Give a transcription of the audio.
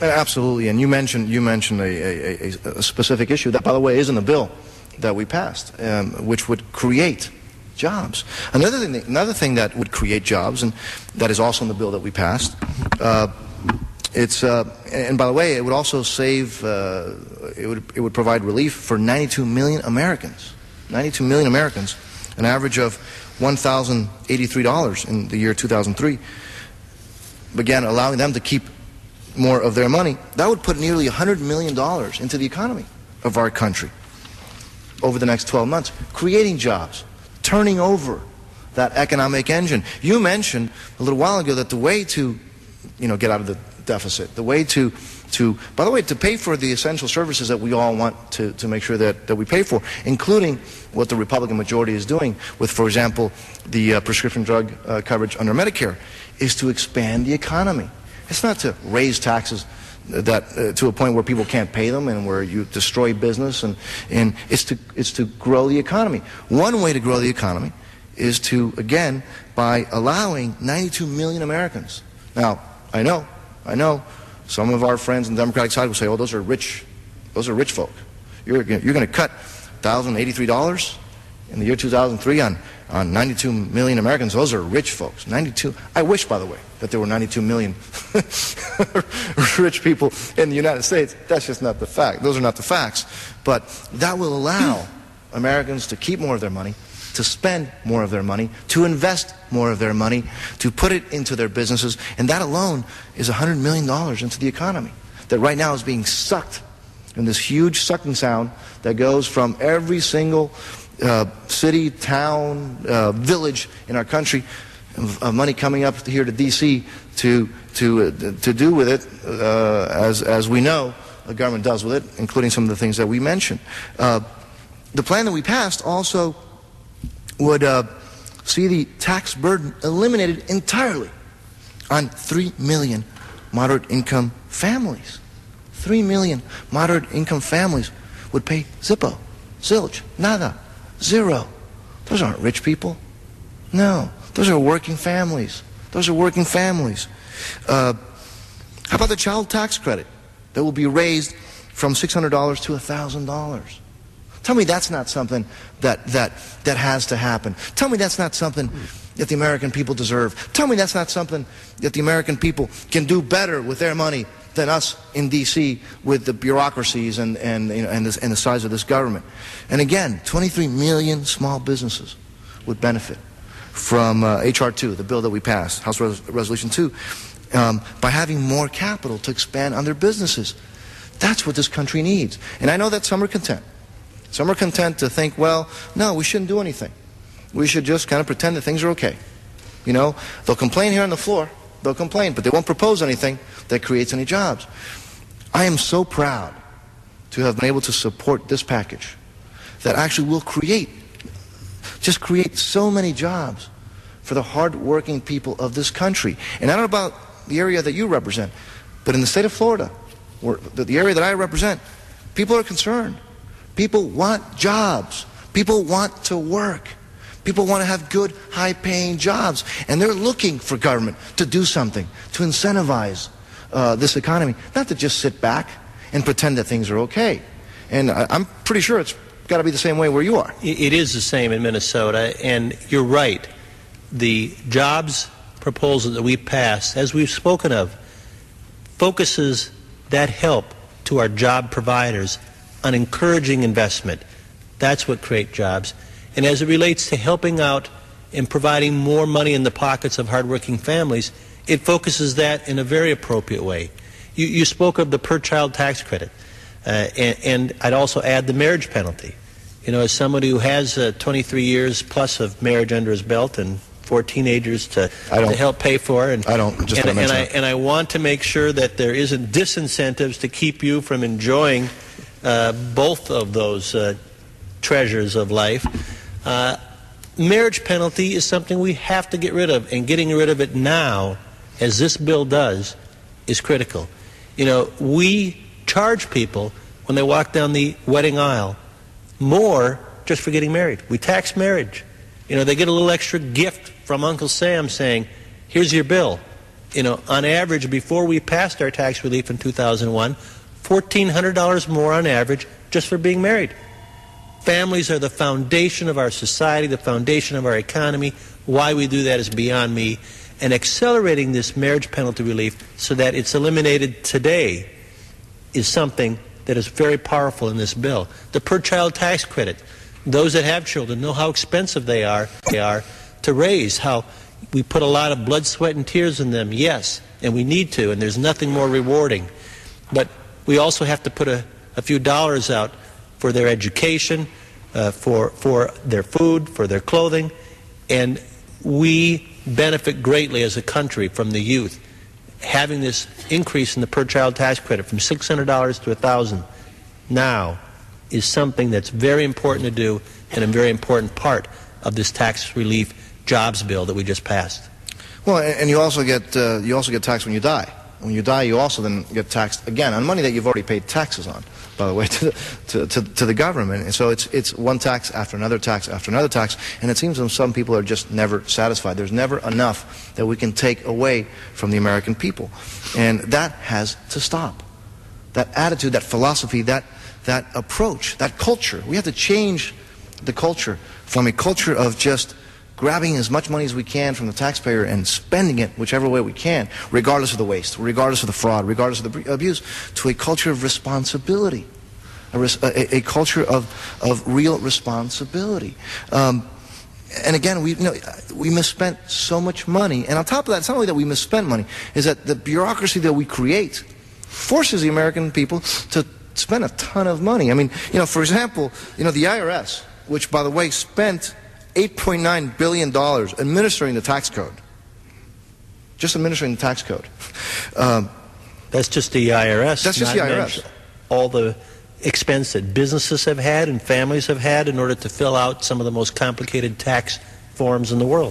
Absolutely, and you mentioned a specific issue that, by the way, is in the bill that we passed, which would create jobs. Another thing that would create jobs, and that is also in the bill that we passed. And by the way, it would also save. It would provide relief for 92 million Americans. 92 million Americans, an average of $1,083 in the year 2003. Began allowing them to keep more of their money. That would put nearly $100 million into the economy of our country over the next 12 months, creating jobs, turning over that economic engine. You mentioned a little while ago that the way to, get out of the deficit, the way to by the way, to pay for the essential services that we all want to make sure that we pay for, including what the Republican majority is doing with, for example, the prescription drug coverage under Medicare, is to expand the economy. It's not to raise taxes that to a point where people can't pay them and where you destroy business, and it's to grow the economy. One way to grow the economy is to, again, by allowing 92 million Americans. Now, I know, some of our friends on the Democratic side will say, "Oh, those are rich folk. You're going to cut $1,083 in the year 2003 on 92 million Americans. Those are rich folks." 92. I wish, by the way, that there were 92 million rich people in the United States. That's just not the fact. Those are not the facts. But that will allow Americans to keep more of their money, to spend more of their money, to invest more of their money, to put it into their businesses, and that alone is $100 million into the economy that right now is being sucked in this huge sucking sound that goes from every single city, town, village in our country, of money coming up here to D.C. to do with it, as we know the government does with it, including some of the things that we mentioned. The plan that we passed also would see the tax burden eliminated entirely on 3 million moderate income families. 3 million moderate income families would pay zippo, zilch, nada, zero. Those aren't rich people. No, those are working families. Those are working families. How about the child tax credit that will be raised from $600 to $1,000? Tell me that's not something that has to happen. Tell me that's not something that the American people deserve. Tell me that's not something that the American people can do better with their money than us in D.C. with the bureaucracies and the size of this government. And again, 23 million small businesses would benefit from H.R. 2, the bill that we passed, House Resolution 2, by having more capital to expand on their businesses. That's what this country needs. And I know that some are content. Some are content to think, well, no, we shouldn't do anything. We should just kind of pretend that things are okay. They'll complain here on the floor. They'll complain, but they won't propose anything that creates any jobs. I am so proud to have been able to support this package that actually will create so many jobs for the hard-working people of this country. And I don't know about the area that you represent, but in the state of Florida, the area that I represent, people are concerned. People want jobs. People want to work. People want to have good, high-paying jobs. And they're looking for government to do something, to incentivize this economy, not to just sit back and pretend that things are okay. And I'm pretty sure it's got to be the same way where you are. It is the same in Minnesota, and you're right. The jobs proposal that we passed, as we've spoken of, focuses that help to our job providers on encouraging investment. That's what creates jobs. And as it relates to helping out and providing more money in the pockets of hardworking families, it focuses that in a very appropriate way. You spoke of the per-child tax credit, and I'd also add the marriage penalty. As somebody who has 23 years plus of marriage under his belt and 4 teenagers to help pay for, and I want to make sure that there isn't disincentives to keep you from enjoying both of those treasures of life. Marriage penalty is something we have to get rid of, and getting rid of it now, as this bill does, is critical. We charge people when they walk down the wedding aisle more just for getting married. We tax marriage. They get a little extra gift from Uncle Sam saying, "Here's your bill." You know, on average, before we passed our tax relief in 2001, $1,400 more on average just for being married. Families are the foundation of our society, the foundation of our economy. Why we do that is beyond me. And accelerating this marriage penalty relief so that it's eliminated today is something that is very powerful in this bill. The per-child tax credit. Those that have children know how expensive they are to raise, how we put a lot of blood, sweat, and tears in them, yes, and we need to, and there's nothing more rewarding. But we also have to put a few dollars out for their education, for their food, for their clothing, and we benefit greatly as a country from the youth. Having this increase in the per-child tax credit from $600 to $1,000 now is something that's very important to do and a very important part of this tax relief jobs bill that we just passed. Well, and you also get taxed when you die. When you die, you also then get taxed again on money that you've already paid taxes on, by the way, to the government. And so it's one tax after another tax after another tax, and it seems that some people are just never satisfied. There's never enough that we can take away from the American people, and that has to stop. That attitude, that philosophy, that approach, that culture. We have to change the culture from a culture of just grabbing as much money as we can from the taxpayer and spending it whichever way we can, regardless of the waste, regardless of the fraud, regardless of the abuse, to a culture of responsibility, a culture of real responsibility. And again, we misspent so much money. And on top of that, it's not only that we misspent money, is that the bureaucracy that we create forces the American people to spend a ton of money. I mean, for example, the IRS, which, by the way, spent $8.9 billion administering the tax code. Just administering the tax code. That's just the IRS. That's just the IRS. All the expense that businesses have had and families have had in order to fill out some of the most complicated tax forms in the world.